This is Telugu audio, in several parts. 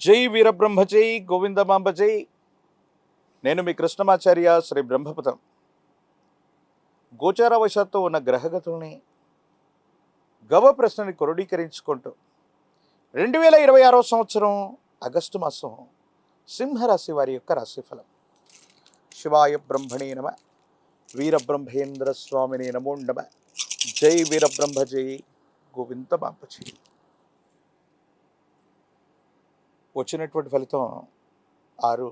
జై వీరబ్రహ్మ జై గోవిందమాంబ జై. నేను మీ కృష్ణమాచార్య శ్రీ బ్రహ్మపదం. గోచారవశాత్తు ఉన్న గ్రహగతుల్ని గవ ప్రశ్నని క్రోడీకరించుకుంటూ 2026 సంవత్సరం ఆగస్టు మాసం సింహరాశి వారి యొక్క రాశిఫలం. శివాయ బ్రహ్మణే నమ, వీరబ్రహ్మేంద్ర స్వామిని నమో నమ. జై వీరబ్రహ్మ జై గోవిందమాంబ జై. వచ్చినటువంటి ఫలితం 6,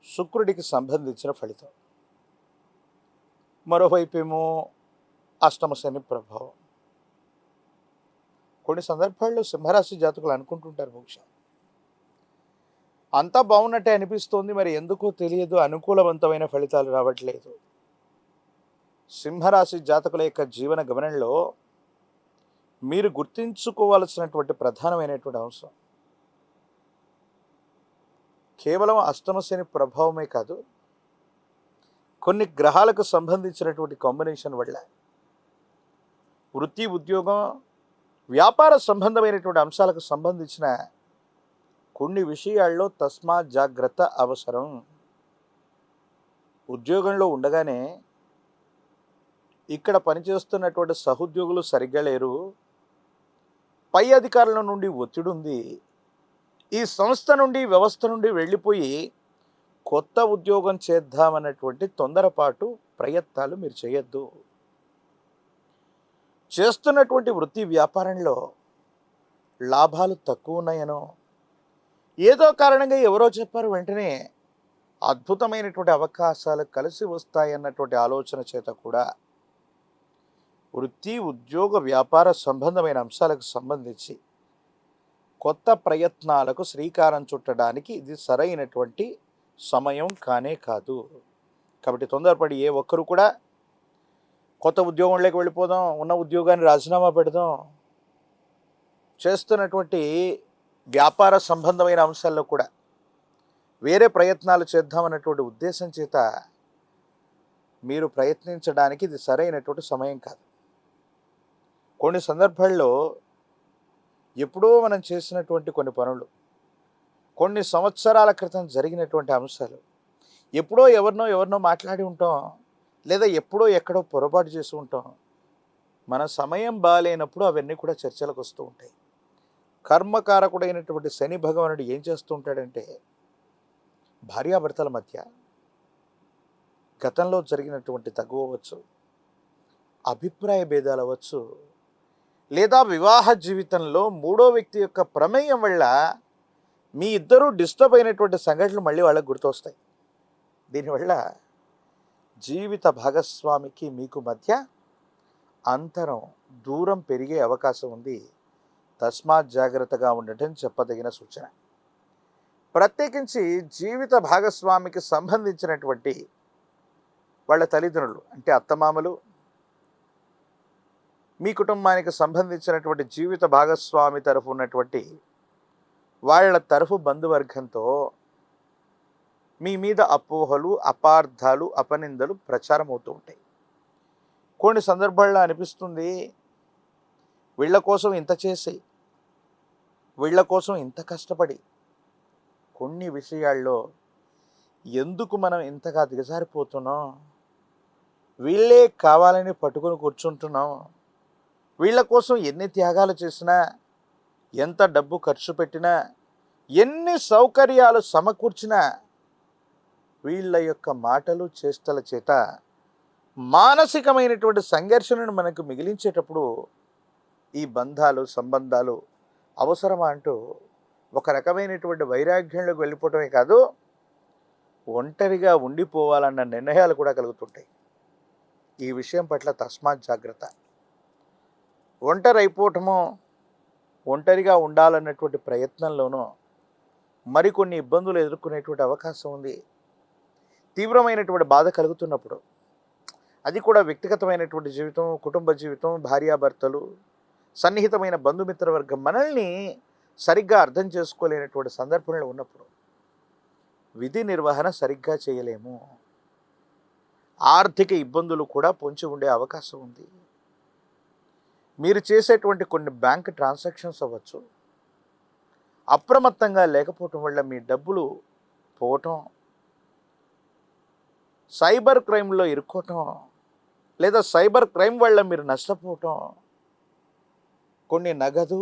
శుక్రుడికి సంబంధించిన ఫలితం. మరోవైపేమో అష్టమ శని ప్రభావం. కొన్ని సందర్భాల్లో సింహరాశి జాతకులు అనుకుంటుంటారు, బహుశా అంతా బాగున్నట్టే అనిపిస్తోంది, మరి ఎందుకో తెలియదు అనుకూలవంతమైన ఫలితాలు రావట్లేదు. సింహరాశి జాతకుల యొక్క జీవన గమనంలో మీరు గుర్తించుకోవాల్సినటువంటి ప్రధానమైనటువంటి అంశం కేవలం అష్టమ శని ప్రభావమే కాదు, కొన్ని గ్రహాలకు సంబంధించినటువంటి కాంబినేషన్ వల్ల వృత్తి, ఉద్యోగం, వ్యాపార సంబంధమైనటువంటి అంశాలకు సంబంధించిన కొన్ని విషయాల్లో తస్మాత్ జాగ్రత్త అవసరం. ఉద్యోగంలో ఉండగానే ఇక్కడ పనిచేస్తున్నటువంటి సహోద్యోగులు సరిగ్గా లేరు, పై అధికారుల నుండి ఒత్తిడి ఉంది, ఈ సంస్థ నుండి వ్యవస్థ నుండి వెళ్ళిపోయి కొత్త ఉద్యోగం చేద్దామన్నటువంటి తొందరపాటు ప్రయత్నాలు మీరు చేయొద్దు. చేస్తున్నటువంటి వృత్తి వ్యాపారంలో లాభాలు తక్కువ ఉన్నాయనో, ఏదో కారణంగా ఎవరో చెప్పారు వెంటనే అద్భుతమైనటువంటి అవకాశాలు కలిసి వస్తాయన్నటువంటి ఆలోచన చేత కూడా వృత్తి, ఉద్యోగ, వ్యాపార సంబంధమైన అంశాలకు సంబంధించి కొత్త ప్రయత్నాలకు శ్రీకారం చుట్టడానికి ఇది సరైనటువంటి సమయం కానే కాదు. కాబట్టి తొందరపడి ఏ ఒక్కరు కూడా కొత్త ఉద్యోగంలోకి వెళ్ళిపోదాం, ఉన్న ఉద్యోగాన్ని రాజీనామా పెడదాం, చేస్తున్నటువంటి వ్యాపార సంబంధమైన అంశాల్లో కూడా వేరే ప్రయత్నాలు చేద్దామన్నటువంటి ఉద్దేశం చేత మీరు ప్రయత్నించడానికి ఇది సరైనటువంటి సమయం కాదు. కొన్ని సందర్భాల్లో ఎప్పుడో మనం చేసినటువంటి కొన్ని పనులు, కొన్ని సంవత్సరాల క్రితం జరిగినటువంటి అంశాలు, ఎప్పుడో ఎవరినో మాట్లాడి ఉంటాం, లేదా ఎప్పుడో ఎక్కడో పొరపాటు చేసి ఉంటాం. మన సమయం బాగాలేనప్పుడు అవన్నీ కూడా చర్చలకు వస్తూ ఉంటాయి. కర్మకారకుడైనటువంటి శని భగవానుడు ఏం చేస్తూ ఉంటాడంటే, భార్యాభర్తల మధ్య గతంలో జరిగినటువంటి తగువ అవ్వచ్చు, అభిప్రాయ భేదాలు అవ్వచ్చు, లేదా వివాహ జీవితంలో మూడో వ్యక్తి యొక్క ప్రమేయం వల్ల మీ ఇద్దరూ డిస్టర్బ్ అయినటువంటి సంఘటనలు మళ్ళీ వాళ్ళకు గుర్తొస్తాయి. దీనివల్ల జీవిత భాగస్వామికి మీకు మధ్య అంతరం, దూరం పెరిగే అవకాశం ఉంది. తస్మాత్ జాగ్రత్తగా ఉండటం చెప్పదగిన సూచన. ప్రత్యేకించి జీవిత భాగస్వామికి సంబంధించినటువంటి వాళ్ళ తల్లిదండ్రులు అంటే అత్తమామలు, మీ కుటుంబానికి సంబంధించినటువంటి జీవిత భాగస్వామి తరఫు ఉన్నటువంటి వాళ్ళ తరఫు బంధువర్గంతో మీ మీద అపోహలు, అపార్థాలు, అపనిందలు ప్రచారం అవుతూ ఉంటాయి. కొన్ని సందర్భాల్లో అనిపిస్తుంది, వీళ్ళ కోసం ఇంత చేసి, వీళ్ళ కోసం ఇంత కష్టపడి, కొన్ని విషయాల్లో ఎందుకు మనం ఇంతగా దిగజారిపోతున్నాం, వీళ్ళే కావాలని పట్టుకొని కూర్చుంటున్నాం, వీళ్ళ కోసం ఎన్ని త్యాగాలు చేసినా, ఎంత డబ్బు ఖర్చు పెట్టినా, ఎన్ని సౌకర్యాలు సమకూర్చినా వీళ్ళ యొక్క మాటలు, చేష్టల చేత మానసికమైనటువంటి సంఘర్షణను మనకు మిగిలించేటప్పుడు ఈ బంధాలు, సంబంధాలు అవసరమా అంటూ ఒక రకమైనటువంటి వైరాగ్యంలోకి వెళ్ళిపోవటమే కాదు, ఒంటరిగా ఉండిపోవాలన్న నిర్ణయాలు కూడా కలుగుతుంటాయి. ఈ విషయం పట్ల తస్మాత్ జాగ్రత్త. ఒంటరి అయిపోవటమో, ఒంటరిగా ఉండాలన్నటువంటి ప్రయత్నంలోనూ మరికొన్ని ఇబ్బందులు ఎదుర్కొనేటువంటి అవకాశం ఉంది. తీవ్రమైనటువంటి బాధ కలుగుతున్నప్పుడు, అది కూడా వ్యక్తిగతమైనటువంటి జీవితం, కుటుంబ జీవితం, భార్యాభర్తలు, సన్నిహితమైన బంధుమిత్రవర్గం మనల్ని సరిగ్గా అర్థం చేసుకోలేనటువంటి సందర్భంలో ఉన్నప్పుడు విధి నిర్వహణ సరిగ్గా చేయలేము. ఆర్థిక ఇబ్బందులు కూడా పొంచి ఉండే అవకాశం ఉంది. మీరు చేసేటువంటి కొన్ని బ్యాంక్ ట్రాన్సాక్షన్స్ అవ్వచ్చు, అప్రమత్తంగా లేకపోవటం వల్ల మీ డబ్బులు పోవటం, సైబర్ క్రైమ్లో ఇరుక్కోవటం, లేదా సైబర్ క్రైమ్ వల్ల మీరు నష్టపోవటం, కొన్ని నగదు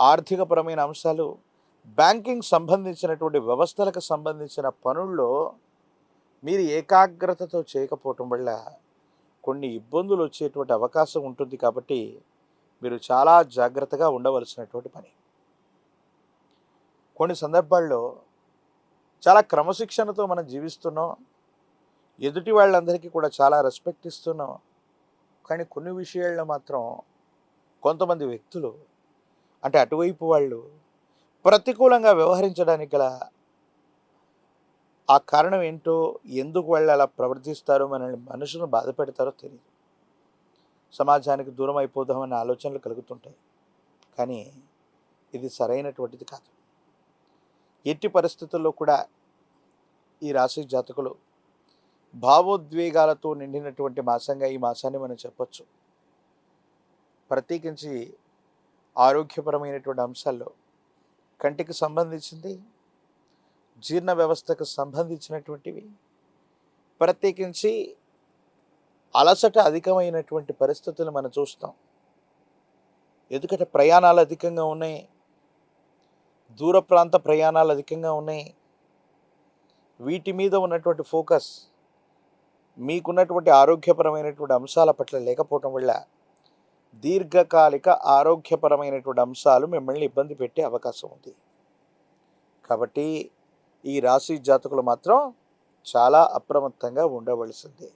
ఆర్థికపరమైన అంశాలు, బ్యాంకింగ్ సంబంధించినటువంటి వ్యవస్థలకు సంబంధించిన పనుల్లో మీరు ఏకాగ్రతతో చేయకపోవటం వల్ల కొన్ని ఇబ్బందులు వచ్చేటువంటి అవకాశం ఉంటుంది. కాబట్టి మీరు చాలా జాగ్రత్తగా ఉండవలసినటువంటి పని. కొన్ని సందర్భాల్లో చాలా క్రమశిక్షణతో మనం జీవిస్తున్నాం, ఎదుటి వాళ్ళందరికీ కూడా చాలా రెస్పెక్ట్ ఇస్తున్నాం. కానీ కొన్ని విషయాల్లో మాత్రం కొంతమంది వ్యక్తులు, అంటే అటువైపు వాళ్ళు ప్రతికూలంగా వ్యవహరించడానికి గల ఆ కారణం ఏంటో, ఎందుకు వాళ్ళు అలా ప్రవర్తిస్తారో, మనల్ని మనుషులను బాధ పెడతారో తెలియదు. సమాజానికి దూరం అయిపోదామనే ఆలోచనలు కలుగుతుంటాయి. కానీ ఇది సరైనటువంటిది కాదు. ఎట్టి పరిస్థితుల్లో కూడా ఈ రాశి జాతకులు భావోద్వేగాలతో నిండినటువంటి మాసంగా ఈ మాసాన్ని మనం చెప్పచ్చు. ప్రత్యేకించి ఆరోగ్యపరమైనటువంటి అంశాల్లో కంటికి సంబంధించింది, జీర్ణ వ్యవస్థకు సంబంధించినటువంటివి, ప్రత్యేకించి అలసట అధికమైనటువంటి పరిస్థితులు మనం చూస్తాం. ఎందుకంటే ప్రయాణాలు అధికంగా ఉన్నాయి, దూర ప్రాంత ప్రయాణాలు అధికంగా ఉన్నాయి. వీటి మీద ఉన్నటువంటి ఫోకస్ మీకున్నటువంటి ఆరోగ్యపరమైనటువంటి అంశాల పట్ల లేకపోవటం వల్ల దీర్ఘకాలిక ఆరోగ్యపరమైనటువంటి అంశాలు మిమ్మల్ని ఇబ్బంది పెట్టే అవకాశం ఉంది. కాబట్టి ఈ రాశి జాతకులు మాత్రం చాలా అప్రమత్తంగా ఉండవలసిందే.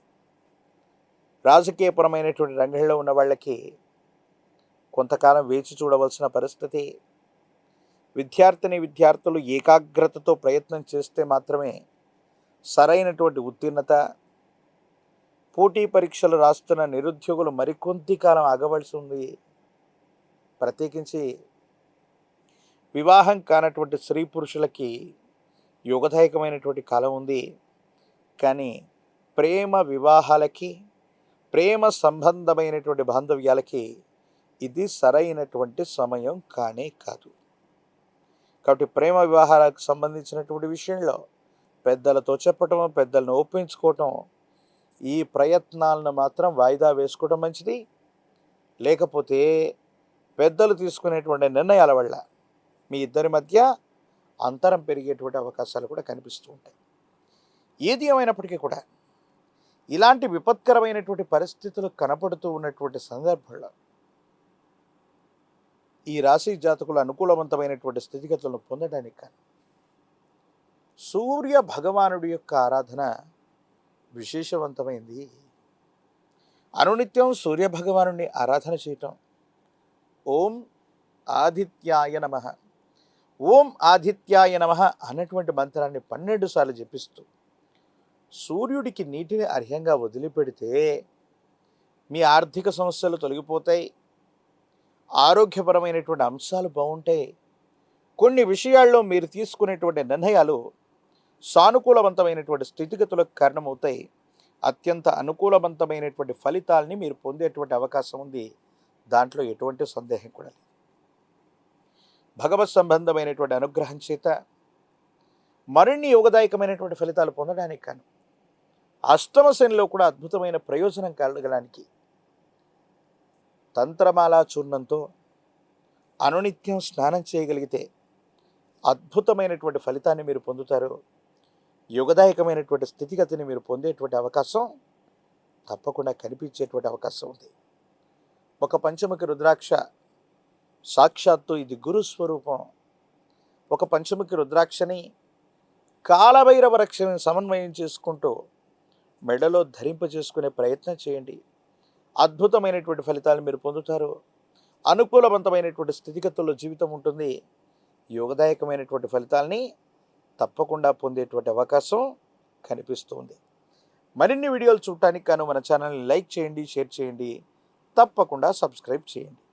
రాజకీయపరమైనటువంటి రంగంలో ఉన్న వాళ్ళకి కొంతకాలం వేచి చూడవలసిన పరిస్థితి. విద్యార్థులు ఏకాగ్రతతో ప్రయత్నం చేస్తే మాత్రమే సరైనటువంటి ఉత్తీర్ణత. పోటీ పరీక్షలు రాస్తున్న నిరుద్యోగులు మరికొంత కాలం ఆగవలసి ఉంది. ప్రత్యేకించి వివాహం కానటువంటి స్త్రీ పురుషులకి యోగదాయకమైనటువంటి కాలం ఉంది. కానీ ప్రేమ వివాహాలకి, ప్రేమ సంబంధమైనటువంటి బాంధవ్యాలకి ఇది సరైనటువంటి సమయం కానే కాదు. కాబట్టి ప్రేమ వివాహాలకు సంబంధించినటువంటి విషయంలో పెద్దలతో చెప్పటం, పెద్దలను ఒప్పించుకోవటం, ఈ ప్రయత్నాలను మాత్రం వాయిదా వేసుకోవడం మంచిది. లేకపోతే పెద్దలు తీసుకునేటువంటి నిర్ణయాల వల్ల మీ ఇద్దరి మధ్య అంతరం పెరిగేటువంటి అవకాశాలు కూడా కనిపిస్తూ ఉంటాయి. ఏది ఏమైనప్పటికీ కూడా ఇలాంటి విపత్కరమైనటువంటి పరిస్థితులు కనపడుతూ ఉన్నటువంటి సందర్భంలో ఈ రాశి జాతకులు అనుకూలవంతమైనటువంటి స్థితిగతులను పొందడానికి కానీ సూర్య భగవానుడి యొక్క ఆరాధన విశేషవంతమైంది. అనునిత్యం సూర్య భగవానుడిని ఆరాధన చేయటం, ఓం ఆదిత్యాయ నమః, ఓం ఆదిత్యాయ నమః అన్నటువంటి మంత్రాన్ని 12 సార్లు జపిస్తూ సూర్యుడికి నీటిని అర్హ్యంగా వదిలిపెడితే మీ ఆర్థిక సమస్యలు తొలగిపోతాయి, ఆరోగ్యపరమైనటువంటి అంశాలు బాగుంటాయి. కొన్ని విషయాల్లో మీరు తీసుకునేటువంటి నిర్ణయాలు సానుకూలవంతమైనటువంటి స్థితిగతులకు కారణమవుతాయి. అత్యంత అనుకూలవంతమైనటువంటి ఫలితాలని మీరు పొందేటువంటి అవకాశం ఉంది. దాంట్లో ఎటువంటి సందేహం కూడా లేదు. భగవత్ సంబంధమైనటువంటి అనుగ్రహం చేత మరిన్ని యోగదాయకమైనటువంటి ఫలితాలు పొందడానికి కాను అష్టమ శనిలో కూడా అద్భుతమైన ప్రయోజనం కలగడానికి తంత్రమాలా చూర్ణంతో అనునిత్యం స్నానం చేయగలిగితే అద్భుతమైనటువంటి ఫలితాన్ని మీరు పొందుతారు. యుగదాయకమైనటువంటి స్థితిగతిని మీరు పొందేటువంటి అవకాశం తప్పకుండా కనిపించేటువంటి అవకాశం ఉంది. ఒక పంచముఖి రుద్రాక్ష సాక్షాత్తు ఇది గురు స్వరూపం. ఒక పంచముఖి రుద్రాక్షని కాలభైరవ రక్షని సమన్వయం చేసుకుంటూ మెడలో ధరింపజేసుకునే ప్రయత్నం చేయండి. అద్భుతమైనటువంటి ఫలితాలు మీరు పొందుతారు. అనుకూలవంతమైనటువంటి స్థితిగతుల్లో జీవితం ఉంటుంది. యోగదాయకమైనటువంటి ఫలితాలని తప్పకుండా పొందేటువంటి అవకాశం కనిపిస్తుంది. మరిన్ని వీడియోలు చూడటానికి గాను మన ఛానల్ని లైక్ చేయండి, షేర్ చేయండి, తప్పకుండా సబ్స్క్రైబ్ చేయండి.